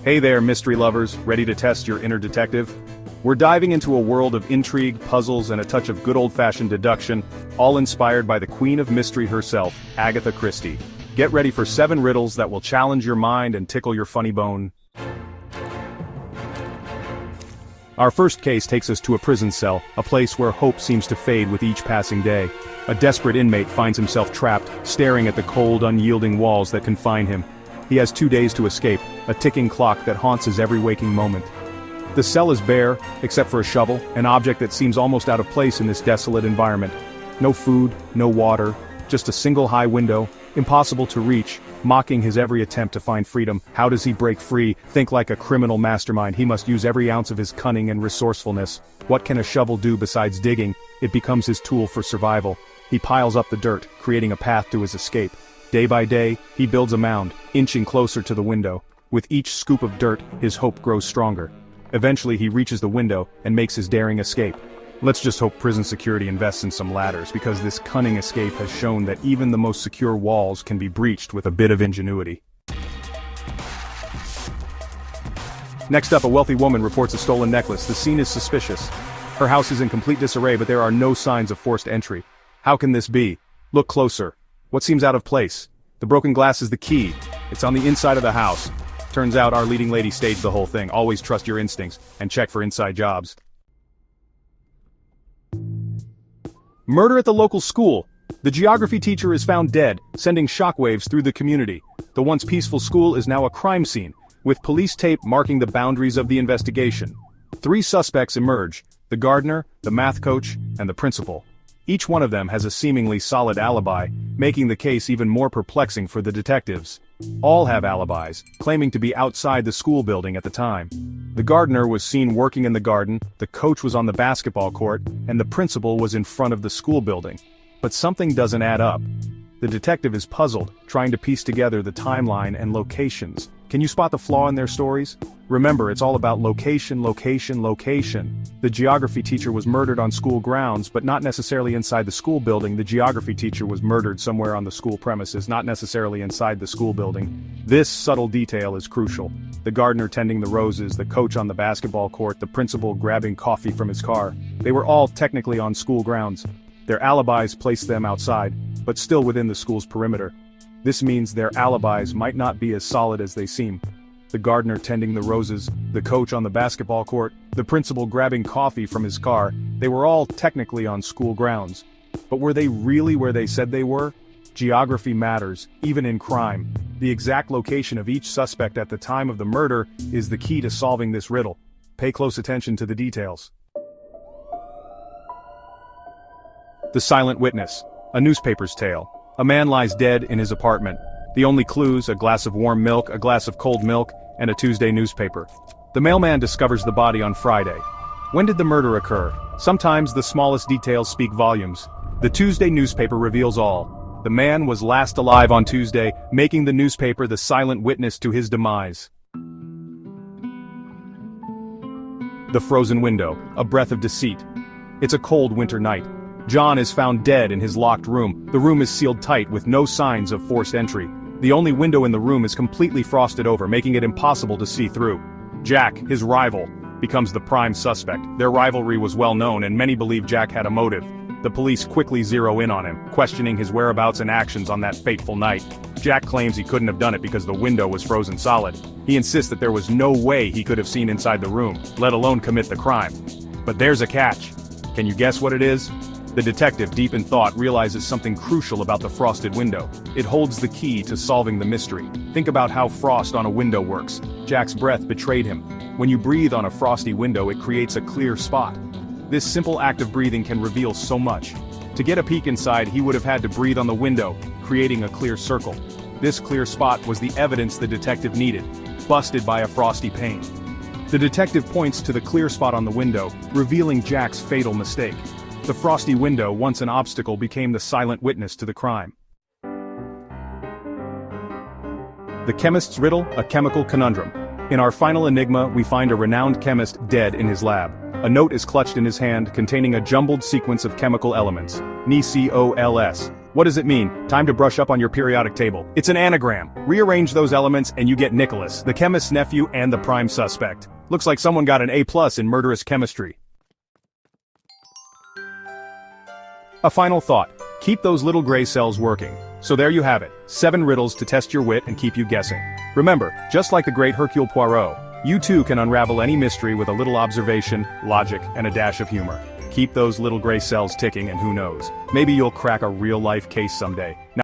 Hey there, mystery lovers, ready to test your inner detective? We're diving into a world of intrigue, puzzles, and a touch of good old-fashioned deduction, all inspired by the Queen of Mystery herself, Agatha Christie. Get ready for 7 riddles that will challenge your mind and tickle your funny bone. Our first case takes us to a prison cell, a place where hope seems to fade with each passing day. A desperate inmate finds himself trapped, staring at the cold, unyielding walls that confine him. He has 2 days to escape, a ticking clock that haunts his every waking moment. The cell is bare, except for a shovel, an object that seems almost out of place in this desolate environment. No food, no water, just a single high window, impossible to reach, mocking his every attempt to find freedom. How does he break free? Think like a criminal mastermind. He must use every ounce of his cunning and resourcefulness. What can a shovel do besides digging? It becomes his tool for survival. He piles up the dirt, creating a path to his escape. Day by day, he builds a mound, inching closer to the window. With each scoop of dirt, his hope grows stronger. Eventually he reaches the window and makes his daring escape. Let's just hope prison security invests in some ladders, because this cunning escape has shown that even the most secure walls can be breached with a bit of ingenuity. Next up, a wealthy woman reports a stolen necklace. The scene is suspicious. Her house is in complete disarray, but there are no signs of forced entry. How can this be? Look closer. What seems out of place? The broken glass is the key. It's on the inside of the house. Turns out our leading lady staged the whole thing. Always trust your instincts, and check for inside jobs. Murder at the local school. The geography teacher is found dead, sending shockwaves through the community. The once peaceful school is now a crime scene, with police tape marking the boundaries of the investigation. 3 suspects emerge: the gardener, the math coach, and the principal. Each one of them has a seemingly solid alibi, making the case even more perplexing for the detectives. All have alibis, claiming to be outside the school building at the time. The gardener was seen working in the garden, the coach was on the basketball court, and the principal was in front of the school building. But something doesn't add up. The detective is puzzled, trying to piece together the timeline and locations. Can you spot the flaw in their stories? Remember, it's all about location, location, location. The geography teacher was murdered on school grounds, but not necessarily inside the school building. The geography teacher was murdered somewhere on the school premises, not necessarily inside the school building. This subtle detail is crucial. The gardener tending the roses, the coach on the basketball court, the principal grabbing coffee from his car. They were all technically on school grounds. Their alibis placed them outside, but still within the school's perimeter. This means their alibis might not be as solid as they seem. The gardener tending the roses, the coach on the basketball court, the principal grabbing coffee from his car, they were all technically on school grounds. But were they really where they said they were? Geography matters, even in crime. The exact location of each suspect at the time of the murder is the key to solving this riddle. Pay close attention to the details. The Silent Witness. A newspaper's tale. A man lies dead in his apartment. The only clues: a glass of warm milk, a glass of cold milk, and a Tuesday newspaper. The mailman discovers the body on Friday. When did the murder occur? Sometimes the smallest details speak volumes. The Tuesday newspaper reveals all. The man was last alive on Tuesday, making the newspaper the silent witness to his demise. The Frozen Window. A breath of deceit. It's a cold winter night. John is found dead in his locked room. The room is sealed tight with no signs of forced entry. The only window in the room is completely frosted over, making it impossible to see through. Jack, his rival, becomes the prime suspect. Their rivalry was well known, and many believe Jack had a motive. The police quickly zero in on him, questioning his whereabouts and actions on that fateful night. Jack claims he couldn't have done it because the window was frozen solid. He insists that there was no way he could have seen inside the room, let alone commit the crime. But there's a catch. Can you guess what it is? The detective, deep in thought, realizes something crucial about the frosted window. It holds the key to solving the mystery. Think about how frost on a window works. Jack's breath betrayed him. When you breathe on a frosty window, it creates a clear spot. This simple act of breathing can reveal so much. To get a peek inside, he would have had to breathe on the window, creating a clear circle. This clear spot was the evidence the detective needed, busted by a frosty pane. The detective points to the clear spot on the window, revealing Jack's fatal mistake. The frosty window, once an obstacle, became the silent witness to the crime. The Chemist's Riddle, a chemical conundrum. In our final enigma, we find a renowned chemist dead in his lab. A note is clutched in his hand containing a jumbled sequence of chemical elements. NiCOLS. What does it mean? Time to brush up on your periodic table. It's an anagram. Rearrange those elements and you get Nicholas, the chemist's nephew and the prime suspect. Looks like someone got an A+ in murderous chemistry. A final thought. Keep those little gray cells working. So there you have it, 7 riddles to test your wit and keep you guessing. Remember, just like the great Hercule Poirot, you too can unravel any mystery with a little observation, logic, and a dash of humor. Keep those little gray cells ticking and who knows, maybe you'll crack a real-life case someday.